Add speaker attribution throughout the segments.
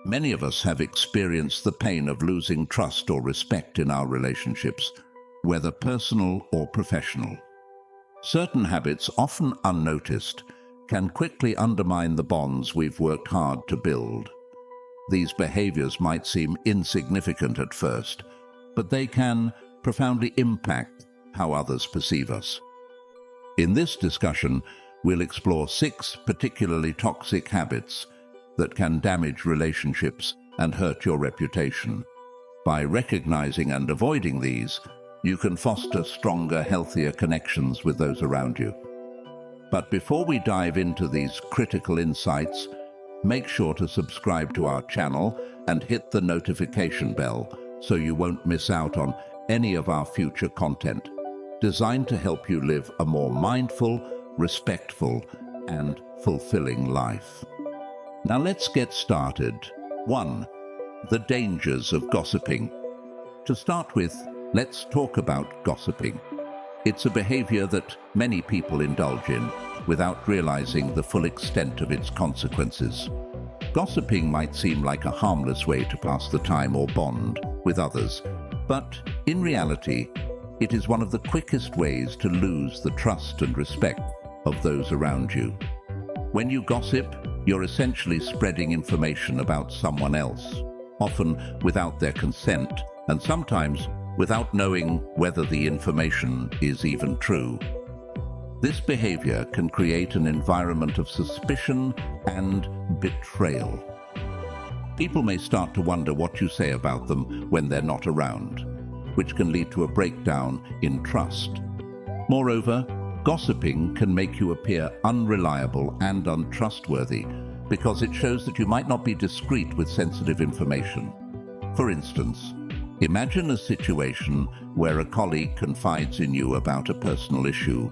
Speaker 1: Many of us have experienced the pain of losing trust or respect in our relationships, whether personal or professional. Certain habits, often unnoticed, can quickly undermine the bonds we've worked hard to build. These behaviors might seem insignificant at first, but they can profoundly impact how others perceive us. In this discussion, we'll explore 6 particularly toxic habits that can damage relationships and hurt your reputation. By recognizing and avoiding these, you can foster stronger, healthier connections with those around you. But before we dive into these critical insights, make sure to subscribe to our channel and hit the notification bell so you won't miss out on any of our future content, designed to help you live a more mindful, respectful, and fulfilling life. Now let's get started. 1. The dangers of gossiping. To start with, let's talk about gossiping. It's a behavior that many people indulge in without realizing the full extent of its consequences. Gossiping might seem like a harmless way to pass the time or bond with others, but in reality, it is one of the quickest ways to lose the trust and respect of those around you. When you gossip, you're essentially spreading information about someone else, often without their consent, and sometimes without knowing whether the information is even true. This behavior can create an environment of suspicion and betrayal. People may start to wonder what you say about them when they're not around, which can lead to a breakdown in trust. Moreover, gossiping can make you appear unreliable and untrustworthy because it shows that you might not be discreet with sensitive information. For instance, imagine a situation where a colleague confides in you about a personal issue,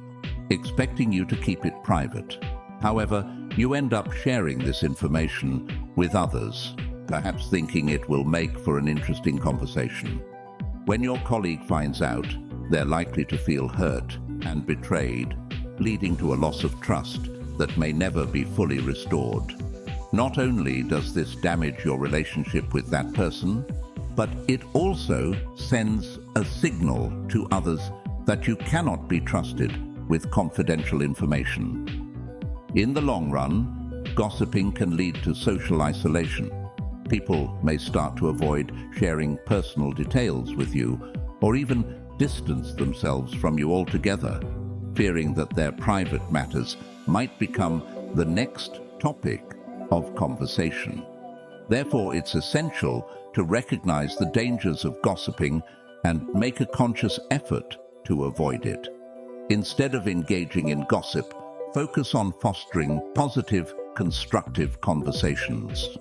Speaker 1: expecting you to keep it private. However, you end up sharing this information with others, perhaps thinking it will make for an interesting conversation. When your colleague finds out, they're likely to feel hurt and betrayed, leading to a loss of trust that may never be fully restored. Not only does this damage your relationship with that person, but it also sends a signal to others that you cannot be trusted with confidential information. In the long run, gossiping can lead to social isolation. People may start to avoid sharing personal details with you, or even distance themselves from you altogether, fearing that their private matters might become the next topic of conversation. Therefore, it's essential to recognize the dangers of gossiping and make a conscious effort to avoid it. Instead of engaging in gossip, focus on fostering positive, constructive conversations.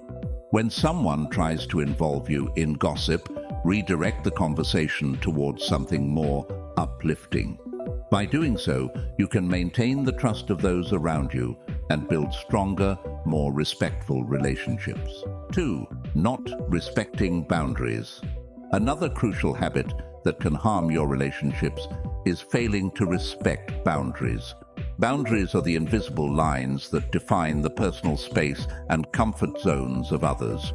Speaker 1: When someone tries to involve you in gossip, redirect the conversation towards something more uplifting. By doing so, you can maintain the trust of those around you and build stronger, more respectful relationships. 2. Not respecting boundaries. Another crucial habit that can harm your relationships is failing to respect boundaries. Boundaries are the invisible lines that define the personal space and comfort zones of others.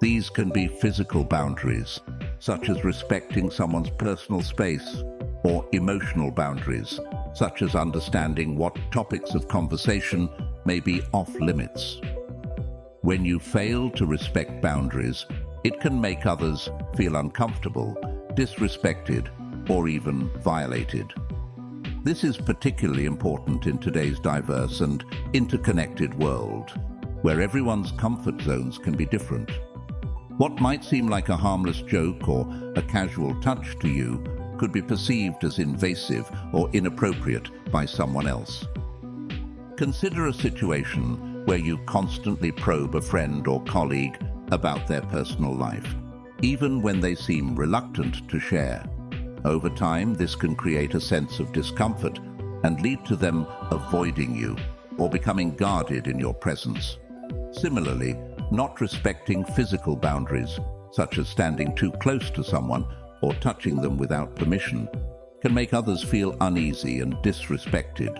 Speaker 1: These can be physical boundaries, such as respecting someone's personal space, or emotional boundaries, such as understanding what topics of conversation may be off limits. When you fail to respect boundaries, it can make others feel uncomfortable, disrespected, or even violated. This is particularly important in today's diverse and interconnected world, where everyone's comfort zones can be different. What might seem like a harmless joke or a casual touch to you could be perceived as invasive or inappropriate by someone else. Consider a situation where you constantly probe a friend or colleague about their personal life, even when they seem reluctant to share. Over time, this can create a sense of discomfort and lead to them avoiding you or becoming guarded in your presence. Similarly, not respecting physical boundaries, such as standing too close to someone or touching them without permission, can make others feel uneasy and disrespected.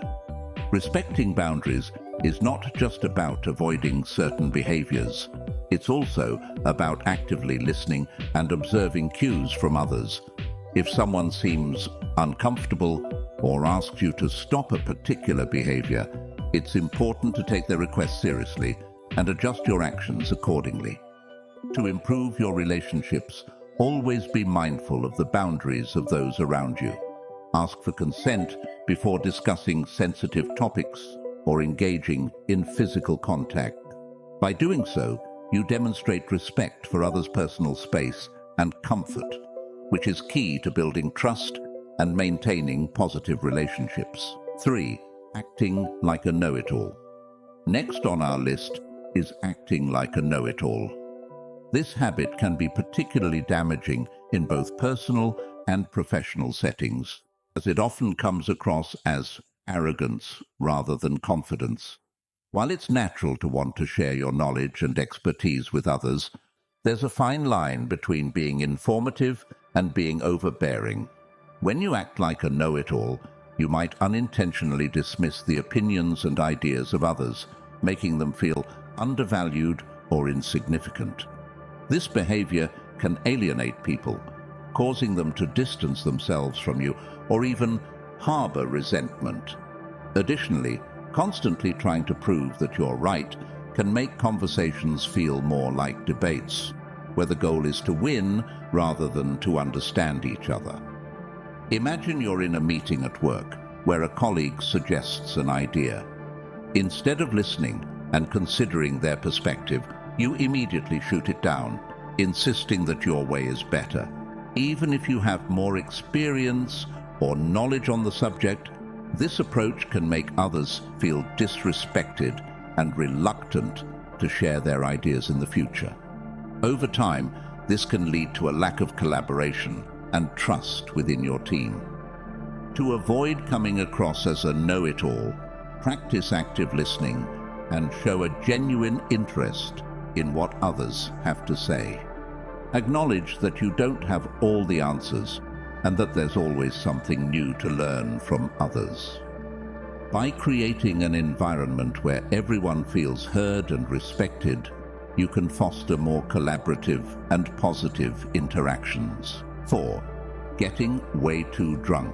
Speaker 1: Respecting boundaries is not just about avoiding certain behaviors. It's also about actively listening and observing cues from others. If someone seems uncomfortable or asks you to stop a particular behavior, it's important to take their request seriously and adjust your actions accordingly. To improve your relationships, always be mindful of the boundaries of those around you. Ask for consent before discussing sensitive topics or engaging in physical contact. By doing so, you demonstrate respect for others' personal space and comfort, which is key to building trust and maintaining positive relationships. 3. Acting like a know-it-all. Next on our list is acting like a know-it-all. This habit can be particularly damaging in both personal and professional settings, as it often comes across as arrogance rather than confidence. While it's natural to want to share your knowledge and expertise with others, there's a fine line between being informative and being overbearing. When you act like a know-it-all, you might unintentionally dismiss the opinions and ideas of others, making them feel undervalued or insignificant. This behavior can alienate people, causing them to distance themselves from you or even harbor resentment. Additionally, constantly trying to prove that you're right can make conversations feel more like debates, where the goal is to win rather than to understand each other. Imagine you're in a meeting at work where a colleague suggests an idea. Instead of listening and considering their perspective, you immediately shoot it down, insisting that your way is better. Even if you have more experience or knowledge on the subject, this approach can make others feel disrespected and reluctant to share their ideas in the future. Over time, this can lead to a lack of collaboration and trust within your team. To avoid coming across as a know-it-all, practice active listening and show a genuine interest in what others have to say. Acknowledge that you don't have all the answers and that there's always something new to learn from others. By creating an environment where everyone feels heard and respected, you can foster more collaborative and positive interactions. 4. Getting way too drunk.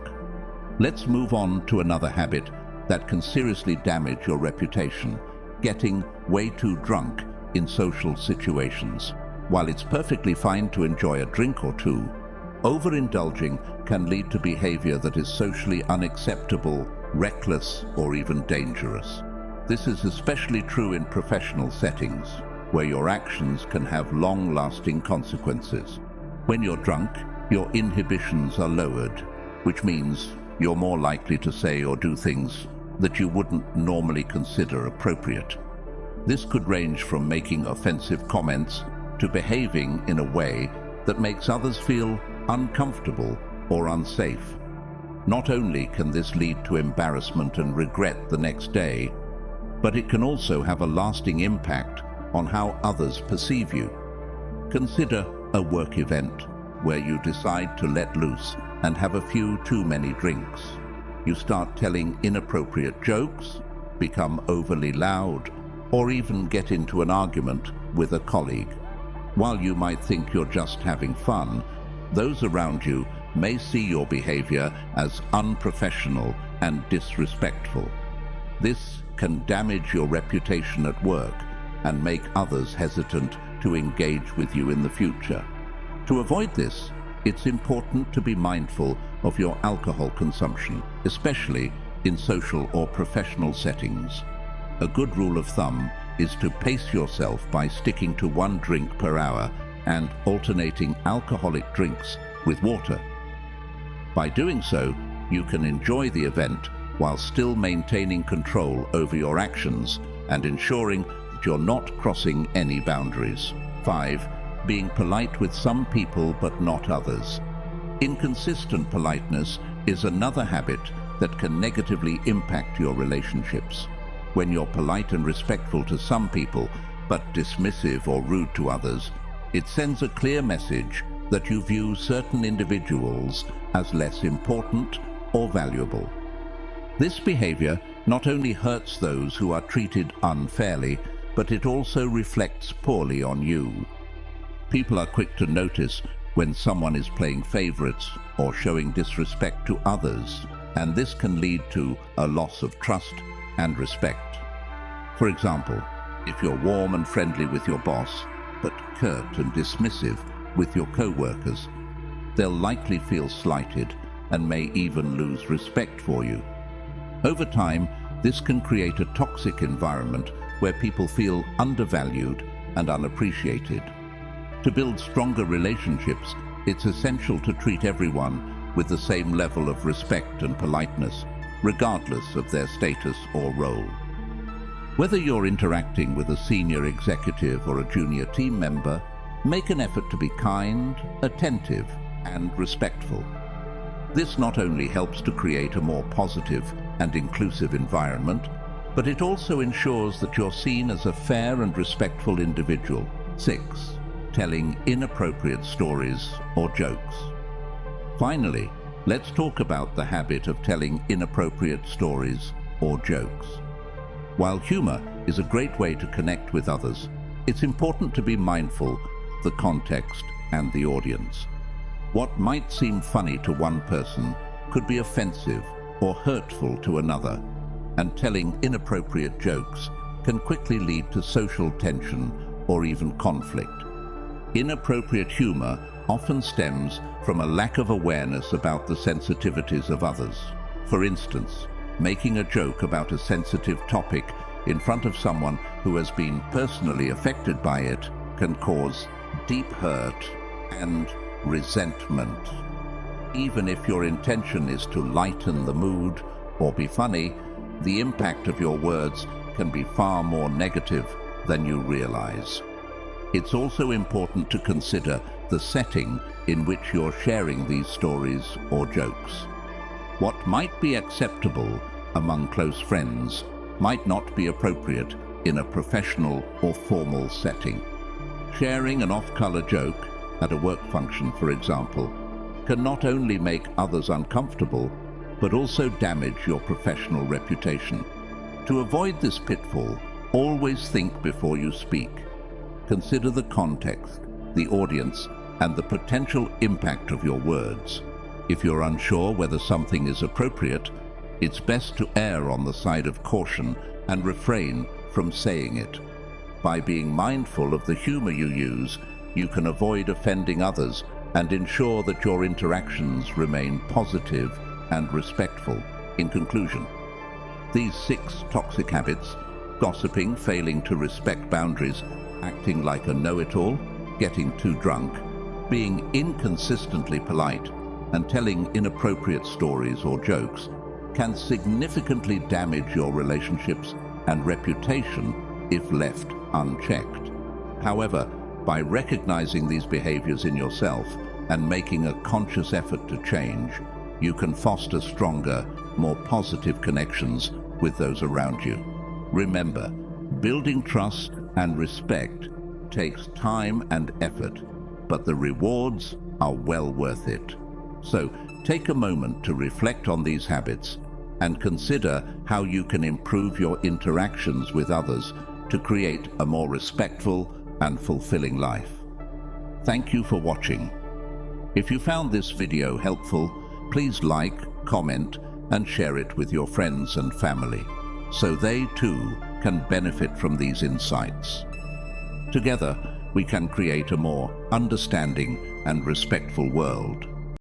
Speaker 1: Let's move on to another habit that can seriously damage your reputation: getting way too drunk in social situations. While it's perfectly fine to enjoy a drink or two, overindulging can lead to behavior that is socially unacceptable, reckless, or even dangerous. This is especially true in professional settings, where your actions can have long-lasting consequences. When you're drunk, your inhibitions are lowered, which means you're more likely to say or do things that you wouldn't normally consider appropriate. This could range from making offensive comments to behaving in a way that makes others feel uncomfortable or unsafe. Not only can this lead to embarrassment and regret the next day, but it can also have a lasting impact on how others perceive you. Consider a work event where you decide to let loose and have a few too many drinks. You start telling inappropriate jokes, become overly loud, or even get into an argument with a colleague. While you might think you're just having fun, those around you may see your behavior as unprofessional and disrespectful. This can damage your reputation at work and make others hesitant to engage with you in the future. To avoid this, it's important to be mindful of your alcohol consumption, especially in social or professional settings. A good rule of thumb is to pace yourself by sticking to 1 drink per hour and alternating alcoholic drinks with water. By doing so, you can enjoy the event while still maintaining control over your actions and ensuring that you're not crossing any boundaries. 5. Being polite with some people but not others. Inconsistent politeness is another habit that can negatively impact your relationships. When you're polite and respectful to some people but dismissive or rude to others, it sends a clear message that you view certain individuals as less important or valuable. This behavior not only hurts those who are treated unfairly, but it also reflects poorly on you. People are quick to notice when someone is playing favorites or showing disrespect to others, and this can lead to a loss of trust and respect. For example, if you're warm and friendly with your boss, but curt and dismissive with your co-workers, they'll likely feel slighted and may even lose respect for you. Over time, this can create a toxic environment where people feel undervalued and unappreciated. To build stronger relationships, it's essential to treat everyone with the same level of respect and politeness, regardless of their status or role. Whether you're interacting with a senior executive or a junior team member, make an effort to be kind, attentive, and respectful. This not only helps to create a more positive and inclusive environment, but it also ensures that you're seen as a fair and respectful individual. 6. Telling inappropriate stories or jokes. Finally, let's talk about the habit of telling inappropriate stories or jokes. While humor is a great way to connect with others, it's important to be mindful of the context and the audience. What might seem funny to one person could be offensive or hurtful to another, and telling inappropriate jokes can quickly lead to social tension or even conflict. Inappropriate humor often stems from a lack of awareness about the sensitivities of others. For instance, making a joke about a sensitive topic in front of someone who has been personally affected by it can cause deep hurt and resentment. Even if your intention is to lighten the mood or be funny, the impact of your words can be far more negative than you realize. It's also important to consider the setting in which you're sharing these stories or jokes. What might be acceptable among close friends might not be appropriate in a professional or formal setting. Sharing an off-color joke at a work function, for example, can not only make others uncomfortable, but also damage your professional reputation. To avoid this pitfall, always think before you speak. Consider the context, the audience, and the potential impact of your words. If you're unsure whether something is appropriate, it's best to err on the side of caution and refrain from saying it. By being mindful of the humor you use, you can avoid offending others and ensure that your interactions remain positive and respectful. In conclusion, these 6 toxic habits, gossiping, failing to respect boundaries, acting like a know-it-all, getting too drunk, being inconsistently polite, and telling inappropriate stories or jokes, can significantly damage your relationships and reputation if left unchecked. However, by recognizing these behaviors in yourself and making a conscious effort to change, you can foster stronger, more positive connections with those around you. Remember, building trust and respect takes time and effort, but the rewards are well worth it. So, take a moment to reflect on these habits and consider how you can improve your interactions with others to create a more respectful and fulfilling life. Thank you for watching. If you found this video helpful, please like, comment, and share it with your friends and family, so they too can benefit from these insights. Together, we can create a more understanding and respectful world.